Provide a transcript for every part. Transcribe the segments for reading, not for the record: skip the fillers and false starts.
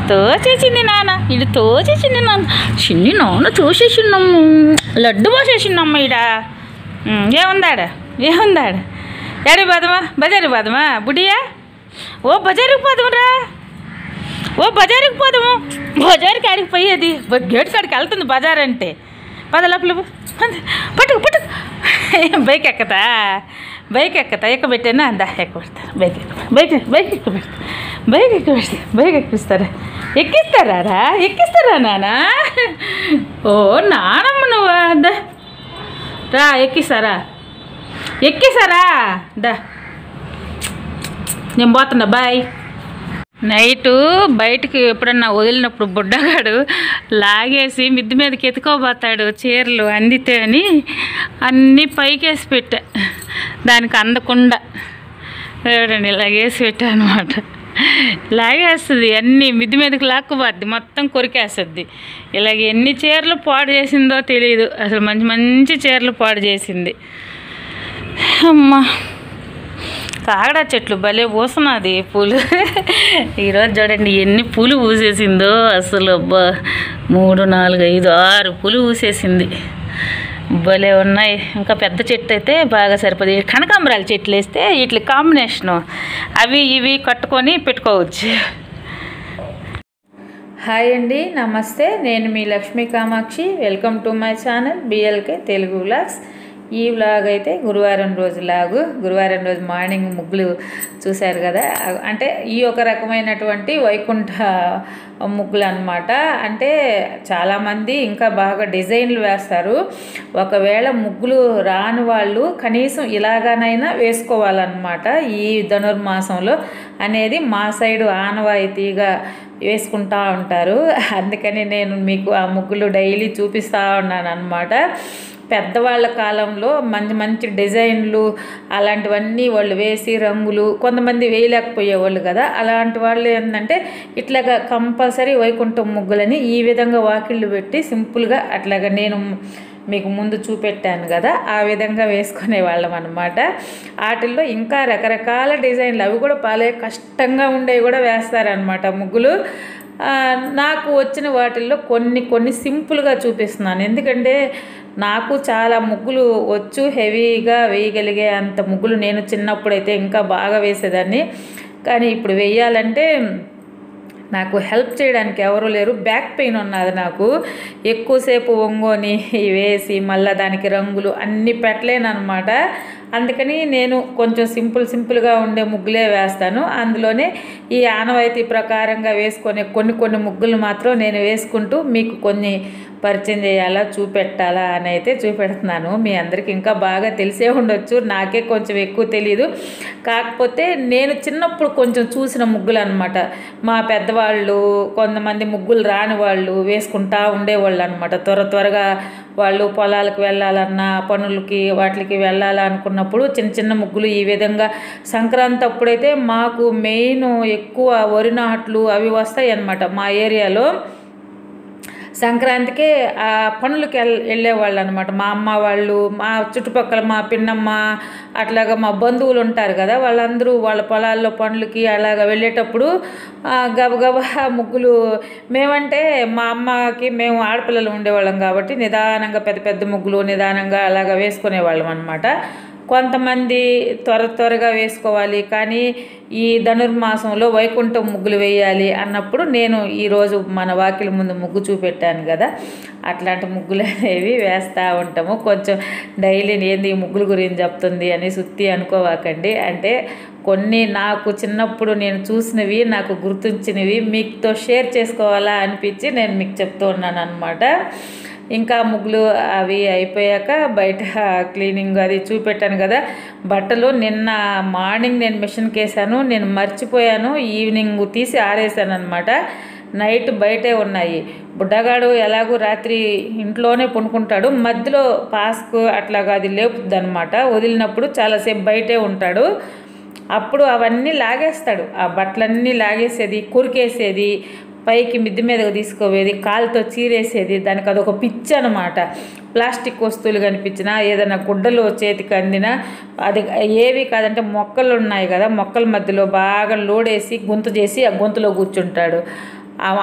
తోచేసింది నాన్న, ఇది తోచేసింది నాన్న, చిన్ని నాన్న తోసేసిన్నాము, లడ్డు పోసేసిన్నమ్మ ఇడ. ఏముందాడ ఏముందాడ, ఎడి పోదామా, బజారుకి పోదామా బుడియా? ఓ బజారుకి పోదామురా, ఓ బజారుకి పోదాము. బజారుకి ఆడికి పోయేది, గేటు కాడికి వెళ్తుంది బజార్ అంటే. పద లోపల పట్టుకు పట్టుకు. బైక్ ఎక్కతా, బైక్ ఎక్కతా, ఎక్కబెట్టానా? అందా ఎక్కబెడతా, బైక్ బైక్ ఎక్కబెడతా, బైక్ ఎక్కబెడతా, బైక్ ఎక్కిస్తారా? ఎక్కిస్తారా? ఎక్కిస్తారా నాన్న? ఓ నానమ్మ నువ్వు దా రా, ఎక్కిస్తారా? ఎక్కిస్తారా? దా నేను పోతున్నా, బాయ్. నైటు బయటకు ఎప్పుడన్నా వదిలినప్పుడు బుడ్డగాడు లాగేసి మిద్ది మీదకి ఎత్తుకోబోతాడు చీరలు అందితే అని అన్నీ పైకేసి పెట్టా, దానికి అందకుండా చూడండి లాగేసి పెట్టా అనమాట. లాగేస్తుంది, అన్నీ మిద్ది మీదకి లాక్కుపోద్ది, మొత్తం కొరికేస్తుంది. ఇలాగ ఎన్ని చీరలు పాడు చేసిందో తెలియదు, అసలు మంచి మంచి చీరలు పాడు చేసింది. అమ్మా కాగడా చెట్లు భలే పూస్తున్నది పూలు. ఈరోజు చూడండి ఎన్ని పూలు పూసేసిందో అసలు. అబ్బా 3, 4, 5, 6 పూలు పూసేసింది, భలే ఉన్నాయి. ఇంకా పెద్ద చెట్టు అయితే బాగా సరిపోదు. కనకాంబరాల చెట్లు వేస్తే వీటి కాంబినేషను అవి ఇవి కట్టుకొని పెట్టుకోవచ్చు. హాయ్ అండి, నమస్తే. నేను మీ Lakshmi Kamakshi. Welcome to my channel BLK Telugu vlogs. ఈ వ్లాగ్ అయితే గురువారం రోజు లాగు. గురువారం రోజు మార్నింగ్ ముగ్గులు చూశారు కదా, అంటే ఈ ఒక రకమైనటువంటి వైకుంఠ ముగ్గులు అన్నమాట. అంటే చాలామంది ఇంకా బాగా డిజైన్లు వేస్తారు. ఒకవేళ ముగ్గులు రాని వాళ్ళు కనీసం ఇలాగనైనా వేసుకోవాలన్నమాట ఈ ధనుర్మాసంలో అనేది మా సైడు ఆనవాయితీగా వేసుకుంటూ ఉంటారు. అందుకని నేను మీకు ఆ ముగ్గులు డైలీ చూపిస్తూ ఉన్నాను అన్నమాట. పెద్దవాళ్ళ కాలంలో మంచి మంచి డిజైన్లు అలాంటివన్నీ వాళ్ళు వేసి రంగులు కొంతమంది వేయలేకపోయేవాళ్ళు కదా, అలాంటి వాళ్ళు ఏంటంటే ఇట్లాగా కంపల్సరీ వైకుంఠం ముగ్గులని ఈ విధంగా వాకిళ్ళు పెట్టి సింపుల్గా అట్లాగా నేను మీకు ముందు చూపెట్టాను కదా, ఆ విధంగా వేసుకునే వాళ్ళం అనమాట. వాటిల్లో ఇంకా రకరకాల డిజైన్లు, అవి కూడా బాగా కష్టంగా ఉండేవి కూడా వేస్తారనమాట ముగ్గులు. నాకు వచ్చిన వాటిల్లో కొన్ని సింపుల్గా చూపిస్తున్నాను, ఎందుకంటే నాకు చాలా ముగ్గులు వచ్చు, హెవీగా వేయగలిగే అంత ముగ్గులు నేను చిన్నప్పుడైతే ఇంకా బాగా వేసేదాన్ని. కానీ ఇప్పుడు వేయాలంటే నాకు హెల్ప్ చేయడానికి ఎవరు లేరు, బ్యాక్ పెయిన్ ఉన్నది నాకు. ఎక్కువసేపు ఒంగోని వేసి మళ్ళీ దానికి రంగులు అన్నీ పెట్టలేనమాట. అందుకని నేను కొంచెం సింపుల్గా ఉండే ముగ్గులే వేస్తాను. అందులోనే ఈ ఆనవాయితీ ప్రకారంగా వేసుకునే కొన్ని ముగ్గులు మాత్రం నేను వేసుకుంటూ మీకు కొన్ని పరిచయం చేయాలా చూపెట్టాలా అని అయితే చూపెడుతున్నాను. మీ అందరికీ ఇంకా బాగా తెలిసే ఉండొచ్చు, నాకే కొంచెం ఎక్కువ తెలీదు. కాకపోతే నేను చిన్నప్పుడు కొంచెం చూసిన ముగ్గులు అనమాట. మా పెద్దవాళ్ళు కొంతమంది ముగ్గులు రాని వాళ్ళు వేసుకుంటా ఉండేవాళ్ళు అనమాట. త్వరగా వాళ్ళు పొలాలకు వెళ్ళాలన్నా పనులకి వాటికి వెళ్ళాలనుకున్నప్పుడు చిన్న ముగ్గులు ఈ విధంగా. సంక్రాంతి అప్పుడైతే మాకు మెయిన్ ఎక్కువ వరి నాట్లు అవి వస్తాయి అన్నమాట. మా ఏరియాలో సంక్రాంతికే ఆ పనులకి వెళ్ళేవాళ్ళు అనమాట. మా అమ్మ వాళ్ళు, మా చుట్టుపక్కల మా పిన్నమ్మ, అట్లాగా మా బంధువులు ఉంటారు కదా, వాళ్ళందరూ వాళ్ళ పొలాల్లో పనులకి అలాగ వెళ్ళేటప్పుడు గబగబా ముగ్గులు. మేమంటే మా అమ్మకి మేము ఆడపిల్లలు ఉండేవాళ్ళం కాబట్టి నిదానంగా పెద్ద ముగ్గులు నిదానంగా అలాగ వేసుకునేవాళ్ళం అనమాట. కొంతమంది త్వరగా వేసుకోవాలి, కానీ ఈ ధనుర్మాసంలో వైకుంఠం ముగ్గులు వేయాలి అన్నప్పుడు నేను ఈరోజు మన వాకిలి ముందు ముగ్గు చూపెట్టాను కదా, అట్లాంటి ముగ్గులు అనేవి వేస్తూ ఉంటాము. కొంచెం డైలీ ఏంది ఈ ముగ్గుల గురించి చెప్తుంది అని సుత్తి అనుకోవాకండి. అంటే కొన్ని నాకు చిన్నప్పుడు నేను చూసినవి, నాకు గుర్తుంచినవి మీతో షేర్ చేసుకోవాలా అనిపించి నేను మీకు చెప్తూ ఉన్నాను అనమాట. ఇంకా ముగ్గులు అవి అయిపోయాక బయట క్లీనింగ్ అది చూపెట్టాను కదా. బట్టలు నిన్న మార్నింగ్ నేను మిషన్కి వేసాను, నేను మర్చిపోయాను, ఈవినింగ్ తీసి ఆరేసాను అనమాట. నైట్ బయటే ఉన్నాయి. బుడ్డగాడు ఎలాగో రాత్రి ఇంట్లోనే పండుకుంటాడు, మధ్యలో పాస్కు అట్లాగా అది లేపుద్ది అనమాట. వదిలినప్పుడు చాలాసేపు బయటే ఉంటాడు. అప్పుడు అవన్నీ లాగేస్తాడు, ఆ బట్టలన్నీ లాగేసేది, కొరికేసేది, పైకి మిద్ది మీదకి తీసుకోవేది, కాలుతో చీరేసేది. దానికి అదొక పిచ్చి అనమాట. ప్లాస్టిక్ వస్తువులు కనిపించినా, ఏదైనా గుడ్డలు చేతికి అందినా, అది ఏవి కాదంటే మొక్కలు ఉన్నాయి కదా, మొక్కల మధ్యలో బాగా లోడేసి గొంతు చేసి ఆ గొంతులో కూర్చుంటాడు.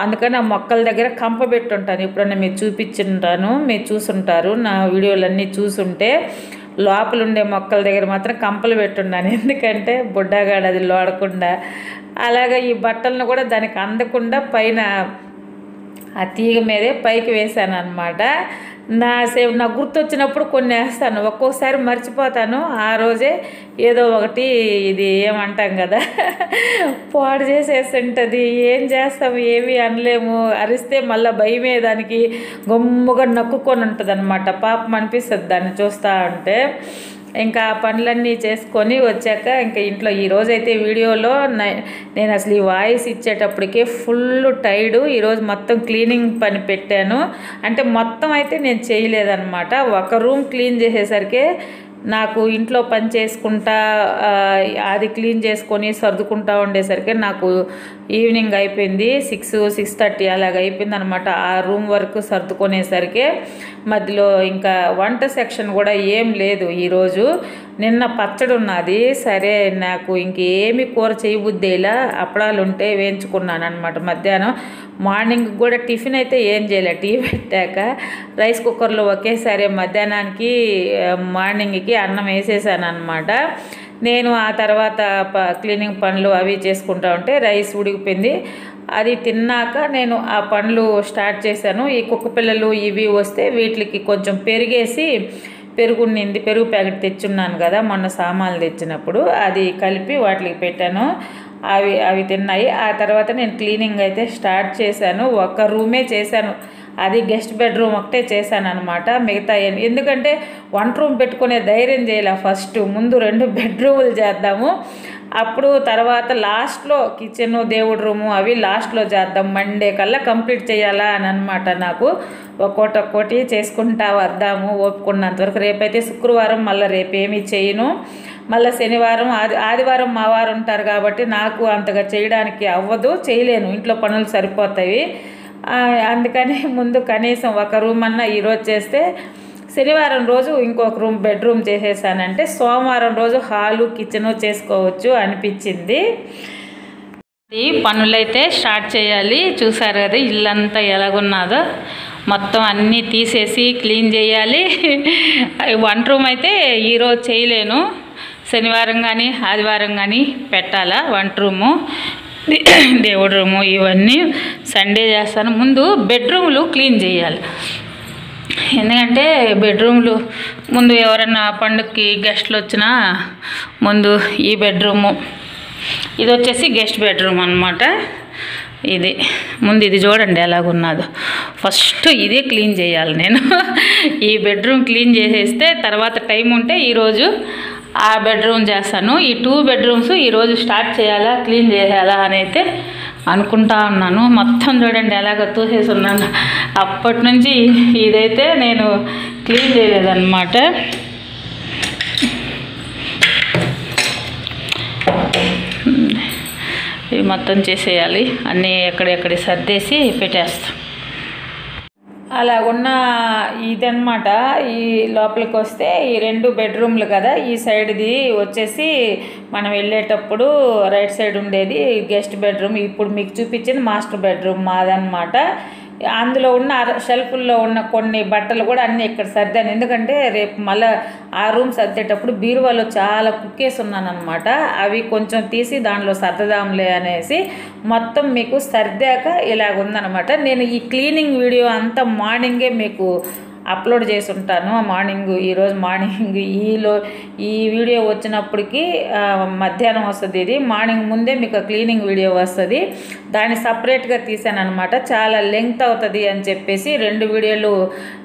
అందుకని ఆ మొక్కల దగ్గర కంప పెట్టుంటాను. ఎప్పుడన్నా మీరు చూపించుంటాను, మీరు చూసుంటారు నా వీడియోలన్నీ చూసుంటే. లోపల ఉండే మొక్కల దగ్గర మాత్రం కంపలు పెట్టున్నాను, ఎందుకంటే బుడ్డగాడు అది లోడకుండా. అలాగే ఈ బట్టలను కూడా దానికి అందకుండా పైన ఆ తీగ మీదే పైకి వేసాను అనమాట. నాకు గుర్తొచ్చినప్పుడు కొన్ని వేస్తాను, ఒక్కోసారి మర్చిపోతాను. ఆ రోజే ఏదో ఒకటి ఇది ఏమంటాం కదా పాడు చేసేస్తుంటుంది. ఏం చేస్తాము, ఏమీ అనలేము. అరిస్తే మళ్ళీ భయమే, దానికి గమ్ముగా నక్కుకొని ఉంటుంది అనమాట. పాపం అనిపిస్తుంది దాన్ని చూస్తూ ఉంటే. ఇంకా ఆ పనులన్నీ చేసుకొని వచ్చాక ఇంకా ఇంట్లో ఈరోజైతే వీడియోలో నేను అసలు ఈ వాయిస్ ఇచ్చేటప్పటికే ఫుల్ టైర్డు. ఈరోజు మొత్తం క్లీనింగ్ పని పెట్టాను. అంటే మొత్తం అయితే నేను చేయలేదన్నమాట. ఒక రూమ్ క్లీన్ చేసేసరికి నాకు ఇంట్లో పని చేసుకుంటా అది క్లీన్ చేసుకొని సర్దుకుంటా ఉండేసరికి నాకు ఈవినింగ్ అయిపోయింది. 6-6:30 అలాగ అయిపోయింది అనమాట. ఆ రూమ్ వరకు సర్దుకునేసరికి మధ్యలో ఇంకా వంట సెక్షన్ కూడా ఏం లేదు ఈరోజు. నిన్న పచ్చడి ఉన్నది, సరే నాకు ఇంకేమి కూర చేయబుద్ది ఇలా అప్పడాలు ఉంటే వేయించుకున్నాను అనమాట. మధ్యాహ్నం మార్నింగ్ కూడా టిఫిన్ అయితే ఏం చేయలే, టీ పెట్టాక రైస్ కుక్కర్లో ఒకేసారి మధ్యాహ్నానికి మార్నింగ్కి అన్నం వేసేసాను అనమాట. నేను ఆ తర్వాత క్లీనింగ్ పనులు అవి చేసుకుంటా ఉంటే రైస్ ఉడికిపోయింది. అది తిన్నాక నేను ఆ పనులు స్టార్ట్ చేశాను. ఈ కుక్క పిల్లలు ఇవి వస్తే వీటికి కొంచెం పెరిగేసి, పెరుగుండింది, పెరుగు ప్యాకెట్ తెచ్చున్నాను కదా మొన్న సామాన్లు తెచ్చినప్పుడు, అది కలిపి వాటికి పెట్టాను. అవి తిన్నాయి. ఆ తర్వాత నేను క్లీనింగ్ అయితే స్టార్ట్ చేశాను. ఒక్క రూమే చేశాను, అది గెస్ట్ బెడ్రూమ్ ఒకటే చేశాను అనమాట. మిగతా ఎందుకంటే వంట రూమ్ పెట్టుకునే ధైర్యం చేయాలి. ఫస్ట్ ముందు 2 బెడ్రూములు చేద్దాము, అప్పుడు తర్వాత లాస్ట్లో కిచెను, దేవుడి రూము అవి లాస్ట్లో చేద్దాం, మండే కల్లా కంప్లీట్ చేయాలా అని అనమాట. నాకు ఒక్కోటి చేసుకుంటా వద్దాము ఒప్పుకున్నంతవరకు. రేపైతే శుక్రవారం, మళ్ళీ రేపేమీ చేయను. మళ్ళీ శనివారం, ఆదివారం మా వారు ఉంటారు కాబట్టి నాకు అంతగా చేయడానికి అవ్వదు, చేయలేను, ఇంట్లో పనులు సరిపోతాయి. అందుకని ముందు కనీసం ఒక రూమ్ అన్నా ఈరోజు చేస్తే శనివారం రోజు ఇంకొక రూమ్ బెడ్రూమ్ చేసేసానంటే సోమవారం రోజు హాలు కిచెను చేసుకోవచ్చు అనిపించింది. ఈ పనులైతే స్టార్ట్ చేయాలి. చూసారు కదా ఇల్లంతా ఎలాగున్నదో, మొత్తం అన్నీ తీసేసి క్లీన్ చేయాలి. వంట రూమ్ అయితే ఈరోజు చేయలేను, శనివారం కానీ ఆదివారం కానీ పెట్టాలా వంట రూము, దేవుడి రూము ఇవన్నీ సండే చేస్తాను. ముందు బెడ్రూమ్లు క్లీన్ చేయాలి, ఎందుకంటే బెడ్రూమ్లు ముందు ఎవరన్నా పండుగకి గెస్ట్లు వచ్చినా ముందు ఈ బెడ్రూము, ఇది వచ్చేసి గెస్ట్ బెడ్రూమ్ అనమాట. ఇది ముందు ఇది చూడండి ఎలాగున్నదో, ఫస్ట్ ఇదే క్లీన్ చేయాలి నేను. ఈ బెడ్రూమ్ క్లీన్ చేసేస్తే తర్వాత టైం ఉంటే ఈరోజు ఆ బెడ్రూమ్ చేస్తాను. ఈ 2 బెడ్రూమ్స్ ఈరోజు స్టార్ట్ చేయాలా, క్లీన్ చేయాలా అని అయితే అనుకుంటా ఉన్నాను. మొత్తం చూడండి ఎలాగ తూసేసి ఉన్నాను. అప్పటి నుంచి ఇదైతే నేను క్లీన్ చేయలేదన్నమాట. ఇవి మొత్తం చేసేయాలి, అన్నీ ఎక్కడెక్కడ సర్దేసి పెట్టేస్తాం. అలాగున్న ఇదన్నమాట. ఈ లోపలికి వస్తే ఈ 2 బెడ్రూమ్లు కదా, ఈ సైడ్ది వచ్చేసి మనం వెళ్ళేటప్పుడు రైట్ సైడ్ ఉండేది గెస్ట్ బెడ్రూమ్. ఇప్పుడు మీకు చూపించింది మాస్టర్ బెడ్రూమ్ మాదన్నమాట. అందులో ఉన్న షెల్ఫుల్లో ఉన్న కొన్ని బట్టలు కూడా అన్నీ ఇక్కడ సర్దాను, ఎందుకంటే రేపు మళ్ళీ ఆ రూమ్ సర్దేటప్పుడు బీరువాలో చాలా కుక్కేసి ఉన్నాను అనమాట. అవి కొంచెం తీసి దాంట్లో సర్దదాంలే అనేసి మొత్తం మీకు సర్దాక ఇలాగ ఉందన్నమాట. నేను ఈ క్లీనింగ్ వీడియో అంతా మార్నింగే మీకు అప్లోడ్ చేసి ఉంటాను. మార్నింగ్ ఈరోజు మార్నింగ్ ఈ వీడియో వచ్చినప్పటికీ మధ్యాహ్నం వస్తుంది. ఇది మార్నింగ్ ముందే మీకు క్లీనింగ్ వీడియో వస్తుంది, దాన్ని సపరేట్గా తీసాను అనమాట. చాలా లెంగ్త్ అవుతుంది అని చెప్పేసి 2 వీడియోలు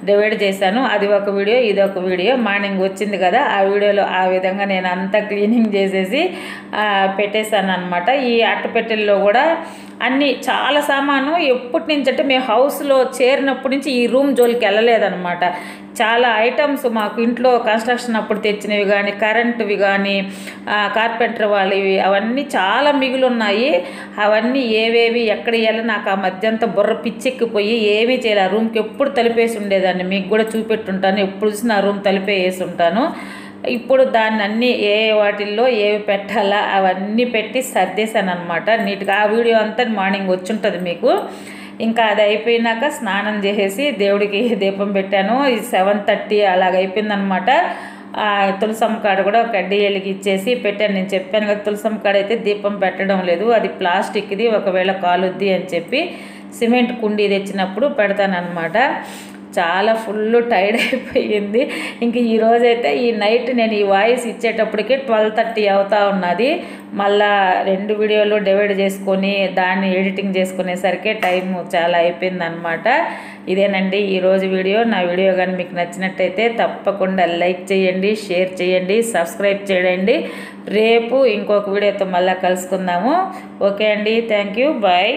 డివైడ్ చేశాను. అది ఒక వీడియో, ఇది ఒక వీడియో. మార్నింగ్ వచ్చింది కదా, ఆ వీడియోలో ఆ విధంగా నేను అంతా క్లీనింగ్ చేసేసి పెట్టేశాను అనమాట. ఈ అట్టపెట్టెల్లో కూడా అన్నీ చాలా సామాను ఎప్పటి నుంచి అంటే మేము హౌస్లో చేరినప్పటి నుంచి ఈ రూమ్ జోలికి వెళ్ళలేదన్నమాట. చాలా ఐటమ్స్ మాకు ఇంట్లో కన్స్ట్రక్షన్ అప్పుడు తెచ్చినవి కానీ కరెంటువి కానీ కార్పెంటర్ వాళ్ళవి అవన్నీ చాలా మిగులు ఉన్నాయి. అవన్నీ ఏవేవి ఎక్కడ వేయాలో నాకు ఆ మధ్య అంతా బుర్ర పిచ్చెక్కిపోయి ఏమీ చేయాలి. ఆ రూమ్కి ఎప్పుడు తలిపేసి ఉండేదాన్ని, మీకు కూడా చూపెట్టుంటాను. ఎప్పుడు చూసినా ఆ రూమ్ తలిపే వేసి ఉంటాను. ఇప్పుడు దాన్ని అన్నీ ఏ వాటిల్లో ఏవి పెట్టాలా అవన్నీ పెట్టి సర్దేశాను అనమాట నీట్గా. ఆ వీడియో అంతా మార్నింగ్ వచ్చి ఉంటుంది మీకు. ఇంకా అది అయిపోయినాక స్నానం చేసేసి దేవుడికి దీపం పెట్టాను. ఇది 7:30 అలాగ అయిపోయిందనమాట. తులసమ్మ కాడ కూడా ఒక కడ్డీ వెలిగిచ్చేసి పెట్టాను. నేను చెప్పాను కదా తులసమ్మ కాడ అయితే దీపం పెట్టడం లేదు, అది ప్లాస్టిక్ది, ఒకవేళ కాలుద్ది అని చెప్పి సిమెంట్ కుండీ తెచ్చినప్పుడు పెడతానమాట. చాలా ఫుల్ టైర్డ్ అయిపోయింది. ఇంక ఈరోజైతే ఈ నైట్ నేను ఈ వాయిస్ ఇచ్చేటప్పటికే 12:30 అవుతా ఉన్నది. మళ్ళా 2 వీడియోలు డివైడ్ చేసుకొని దాన్ని ఎడిటింగ్ చేసుకునేసరికి టైం చాలా అయిపోయిందనమాట. ఇదేనండి ఈరోజు వీడియో. నా వీడియో కానీ మీకు నచ్చినట్టయితే తప్పకుండా లైక్ చేయండి, షేర్ చేయండి, సబ్స్క్రైబ్ చేయండి. రేపు ఇంకొక వీడియోతో మళ్ళీ కలుసుకుందాము. ఓకే అండి, థ్యాంక్ యూ, బాయ్.